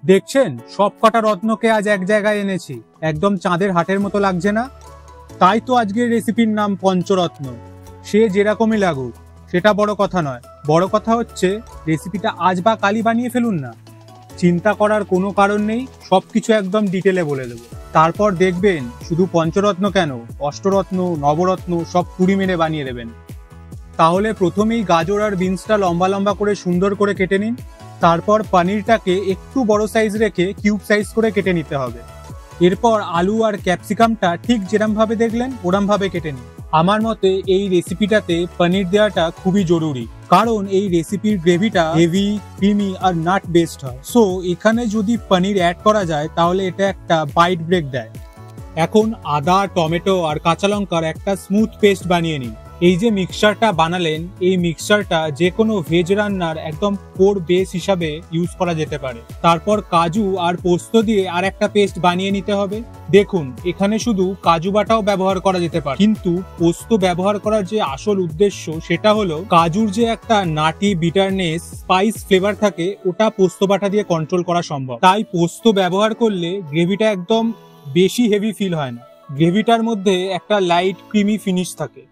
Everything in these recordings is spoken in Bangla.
দেখছেন সব কটা রত্নকে আজ এক জায়গায় এনেছি, একদম চাঁদের হাটের মতো লাগছে না? তাই তো আজকের রেসিপির নাম পঞ্চরত্ন। সে যেরকমই লাগুক সেটা বড় কথা নয়, বড় কথা হচ্ছে রেসিপিটা আজ বা কালই বানিয়ে ফেলুন না। চিন্তা করার কোনো কারণ নেই, সবকিছু একদম ডিটেলে বলে দেবো। তারপর দেখবেন শুধু পঞ্চরত্ন কেন, অষ্টরত্ন নবরত্ন সব কুড়ি মেরে বানিয়ে দেবেন। তাহলে প্রথমেই গাজর আর বিনসটা লম্বা লম্বা করে সুন্দর করে কেটে নিন। তারপর পনিরটাকে একটু বড় সাইজ রেখে কিউব সাইজ করে কেটে নিতে হবে। এরপর আলু আর ক্যাপসিকামটা ঠিক যেরম ভাবে দেখলেন ওরম ভাবে কেটে নিন। আমার মতে এই রেসিপিটাতে পনির দেওয়াটা খুবই জরুরি, কারণ এই রেসিপির গ্রেভিটা হেভি, ক্রিমি আর নাট বেসড হয়। সো এখানে যদি পনির অ্যাড করা যায় তাহলে এটা একটা বাইট ব্রেক দেয়। এখন আদা, টমেটো আর কাঁচা লঙ্কার একটা স্মুথ পেস্ট বানিয়ে নিন। এই যে মিক্সচারটা বানালেন, এই মিক্সচারটা যে কোনো ভেজ রান্নার একদম কোর বেস হিসাবে ইউজ করা যেতে পারে। তারপর কাজু আর পোস্ত দিয়ে আর একটা পেস্ট বানিয়ে নিতে হবে। দেখুন এখানে শুধু কাজু বাটাও ব্যবহার করা যেতে পারে, কিন্তু পোস্ত ব্যবহার করার যে আসল উদ্দেশ্য সেটা হলো কাজুর যে একটা নাটি বিটারনেস, স্পাইস ফ্লেভার থাকে, ওটা পোস্ত বাটা দিয়ে কন্ট্রোল করা সম্ভব। তাই পোস্ত ব্যবহার করলে গ্রেভিটা একদম বেশি হেভি ফিল হয় না, গ্রেভিটার মধ্যে একটা লাইট ক্রিমি ফিনিশ থাকে।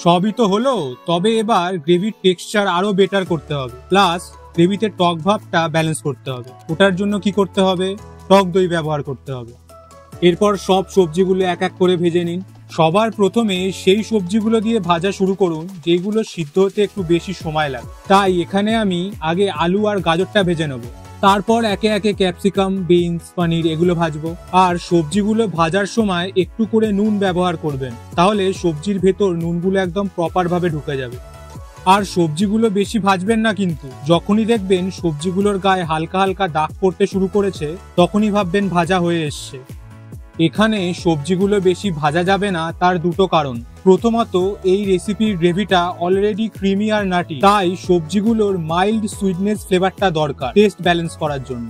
সবই তো হলো, তবে এবার গ্রেভির টেক্সচার আরো বেটার করতে হবে, প্লাস গ্রেভিতে টক ভাবটা ব্যালেন্স করতে হবে। ওটার জন্য কি করতে হবে? টক দই ব্যবহার করতে হবে। এরপর সব সবজিগুলো এক এক করে ভেজে নিন। সবার প্রথমে সেই সবজিগুলো দিয়ে ভাজা শুরু করুন যেগুলো সিদ্ধ হতে একটু বেশি সময় লাগে। তাই এখানে আমি আগে আলু আর গাজরটা ভেজে নেব, তারপর একে একে ক্যাপসিকাম, বিনস, পনির এগুলো ভাজবো। আর সবজিগুলো ভাজার সময় একটু করে নুন ব্যবহার করবেন, তাহলে সবজির ভেতর নুনগুলো একদম প্রপার ভাবে ঢুকে যাবে। আর সবজিগুলো বেশি ভাজবেন না, কিন্তু যখনই দেখবেন সবজিগুলোর গায়ে হালকা হালকা দাগ পড়তে শুরু করেছে তখনই ভাববেন ভাজা হয়ে এসছে। এখানে সবজিগুলো বেশি ভাজা যাবে না, তার দুটো কারণ। প্রথমত, এই রেসিপির গ্রেভিটা অলরেডি ক্রিমি আর নাটি, তাই সবজিগুলোর মাইল্ড সুইটনেস ফ্লেভারটা দরকার টেস্ট ব্যালেন্স করার জন্য।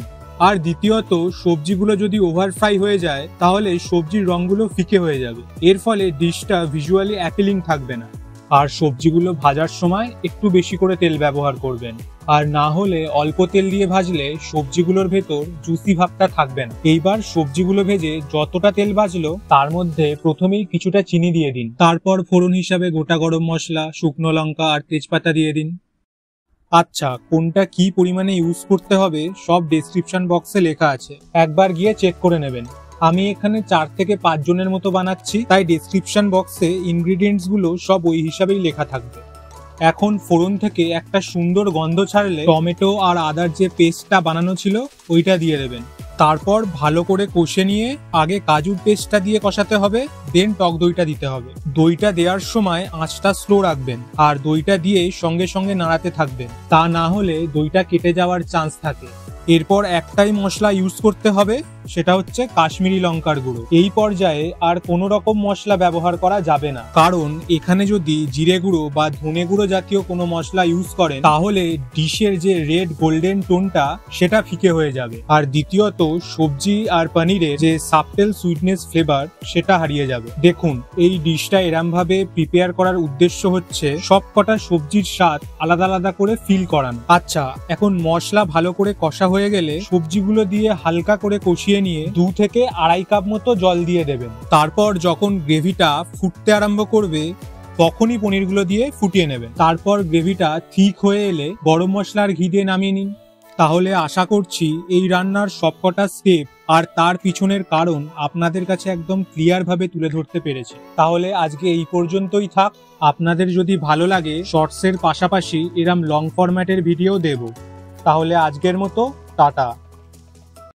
আর দ্বিতীয়ত, সবজিগুলো যদি ওভার ফ্রাই হয়ে যায় তাহলে সবজির রঙগুলো ফিকে হয়ে যাবে, এর ফলে ডিশটা ভিজুয়ালি অ্যাপিলিং থাকবে না। আর সবজিগুলো ভাজার সময় একটু বেশি করে তেল ব্যবহার করবেন, আর না হলে অল্প তেল দিয়ে ভাজলে সবজিগুলোর ভেতর জুসি ভাবটা থাকবে না। এইবার সবজিগুলো ভেজে যতটা তেল বাঁচলো তার মধ্যে প্রথমেই কিছুটা চিনি দিয়ে দিন। তারপর ফোড়ন হিসাবে গোটা গরম মশলা, শুকনো লঙ্কা আর তেজপাতা দিয়ে দিন। আচ্ছা, কোনটা কি পরিমাণে ইউজ করতে হবে সব ডেসক্রিপশন বক্সে লেখা আছে, একবার গিয়ে চেক করে নেবেন। আমি এখানে 4 থেকে 5 জনের মতো বানাচ্ছি, তাই ডেসক্রিপশন বক্সে ইনগ্রিডিয়েন্টস গুলো সব ওই হিসাবেই লেখা থাকবে। এখন ফোড়ন থেকে একটা সুন্দর গন্ধ ছাড়লে টমেটো আর আদার যে পেস্টটা বানানো ছিল ওইটা দিয়ে দেবেন। তারপর ভালো করে কষে নিয়ে আগে কাজুর পেস্টটা দিয়ে কষাতে হবে, দেন টক দইটা দিতে হবে। দইটা দেওয়ার সময় আঁচটা স্লো রাখবেন আর দইটা দিয়ে সঙ্গে সঙ্গে নাড়াতে থাকবেন, তা না হলে দইটা কেটে যাওয়ার চান্স থাকে। এরপর একটাই মশলা ইউজ করতে হবে, সেটা হচ্ছে কাশ্মীরি লঙ্কার গুঁড়ো। এই পর্যায়ে আর কোনো রকম মশলা ব্যবহার করা যাবে না, কারণ এখানে যদি জিরে গুঁড়ো বা ধনে গুঁড়ো জাতীয় কোনো মশলা ইউজ করেন তাহলে ডিশের যে রেড গোল্ডেন টোনটা সেটা ফিকে হয়ে যাবে। আর দ্বিতীয়ত, সবজি আর পনিরের যে সাবটেল সুইটনেস ফ্লেভার সেটা হারিয়ে যাবে। দেখুন, এই ডিশটা এরম ভাবে প্রিপেয়ার করার উদ্দেশ্য হচ্ছে সব কটা সবজির স্বাদ আলাদা আলাদা করে ফিল করানো। আচ্ছা, এখন মশলা ভালো করে কষা হয়ে গেলে সবজিগুলো দিয়ে হালকা করে কষিয়ে নিয়ে 2 থেকে 2.5 কাপ মতো জল দিয়ে দেবেন। তারপর যখন গ্রেভিটা ফুটতে আরম্ভ করবে তখনই পনিরগুলো দিয়ে ফুটিয়ে নেবেন। তারপর গ্রেভিটা ঠিক হয়ে এলে গরম মশলার ঘি দিয়ে নামিয়ে নিন। তাহলে আশা করছি এই রান্নার সবকটা স্টেপ আর তার পিছনের কারণ আপনাদের কাছে একদম ক্লিয়ার ভাবে তুলে ধরতে পেরেছি। তাহলে আজকে এই পর্যন্তই থাক। আপনাদের যদি ভালো লাগে শর্টসের পাশাপাশি এরম লং ফরম্যাটের ভিডিও দেব। তাহলে আজকের মতো টাটা।